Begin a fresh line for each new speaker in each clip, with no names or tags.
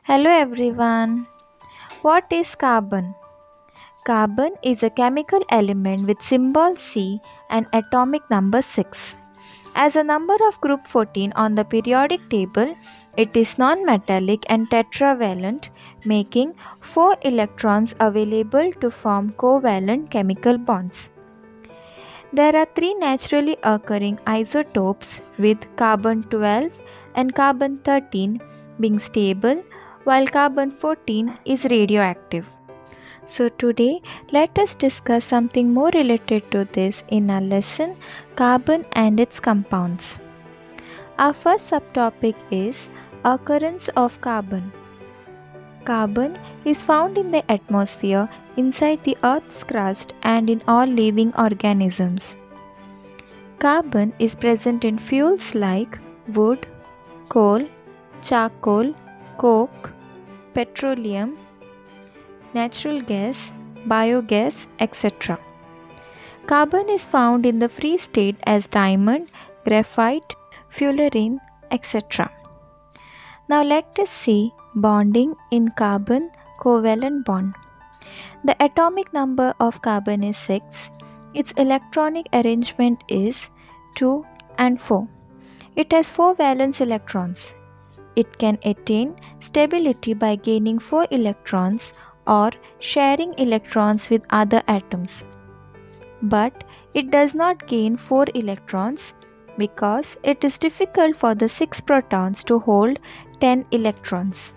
Hello everyone. What is carbon? Carbon is a chemical element with symbol C and atomic number 6. As a number of group 14 on the periodic table, it is non-metallic and tetravalent, making 4 electrons available to form covalent chemical bonds. There are 3 naturally occurring isotopes with carbon 12 and carbon 13 being stable while carbon 14 is radioactive. So today let us discuss something more related to this in our lesson carbon and its compounds. Our first subtopic is occurrence of carbon. Carbon is found in the atmosphere, inside the Earth's crust, and in all living organisms. Carbon is present in fuels like wood, coal, charcoal, coke, petroleum, natural gas, biogas, etc. Carbon is found in the free state as diamond, graphite, fullerene, etc. Now let us see bonding in carbon covalent bond. The atomic number of carbon is 6. Its electronic arrangement is 2 and 4. It has 4 valence electrons. It can attain stability by gaining 4 electrons or sharing electrons with other atoms. But it does not gain 4 electrons because it is difficult for the 6 protons to hold 10 electrons.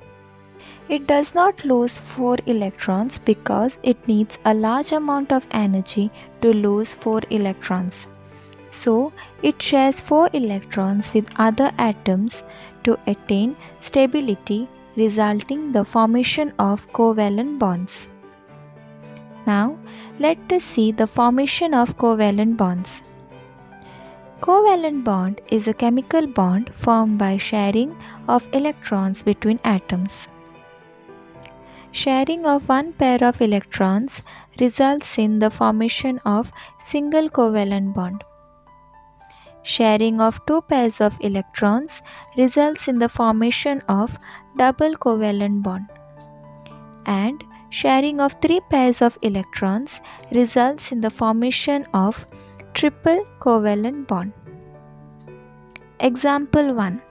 It does not lose 4 electrons because it needs a large amount of energy to lose 4 electrons. So, it shares 4 electrons with other atoms to attain stability, resulting the formation of covalent bonds. Now, let us see the formation of covalent bonds. Covalent bond is a chemical bond formed by sharing of electrons between atoms. Sharing of one pair of electrons results in the formation of single covalent bond. Sharing of two pairs of electrons results in the formation of double covalent bond. And sharing of three pairs of electrons results in the formation of triple covalent bond. Example 1.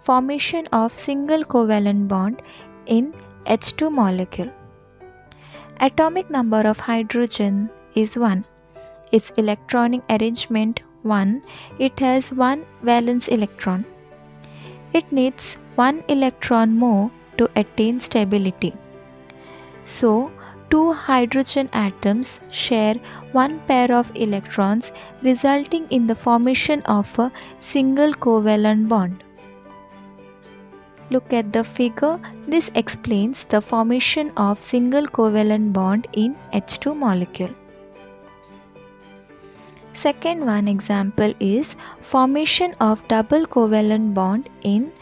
Formation of single covalent bond in H2 molecule. Atomic number of hydrogen is 1. Its electronic arrangement 1. It has 1 valence electron. It needs 1 electron more to attain stability. So, two hydrogen atoms share one pair of electrons, resulting in the formation of a single covalent bond. Look at the figure. This explains the formation of single covalent bond in H2 molecule. Second one example is formation of double covalent bond in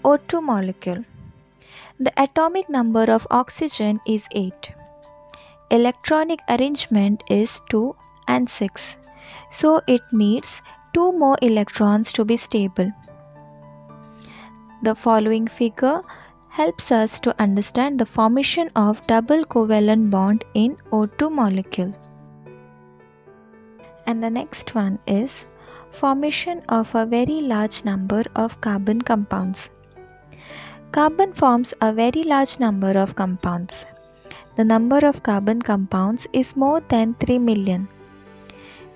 O2 molecule. The atomic number of oxygen is 8. Electronic arrangement is 2 and 6. So it needs 2 more electrons to be stable. The following figure helps us to understand the formation of double covalent bond in O2 molecule. And the next one is formation of a very large number of carbon compounds. Carbon forms a very large number of compounds. The number of carbon compounds is more than 3 million.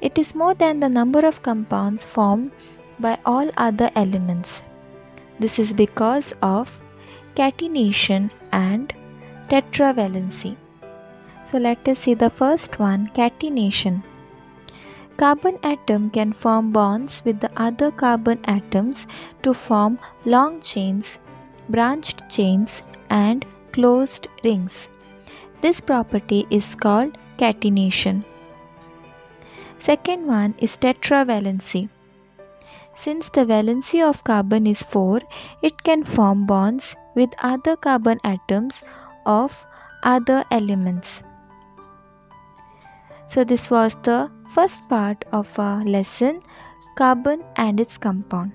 It is more than the number of compounds formed by all other elements. This is because of catenation and tetravalency. So let us see the first one, catenation. Carbon atom can form bonds with the other carbon atoms to form long chains, branched chains, and closed rings. This property is called catenation. Second one is tetravalency. Since the valency of carbon is 4, it can form bonds with other carbon atoms of other elements. So this was the first part of our lesson, carbon and its compound.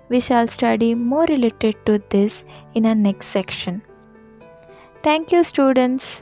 We shall study more related to this in our next section. Thank you, students.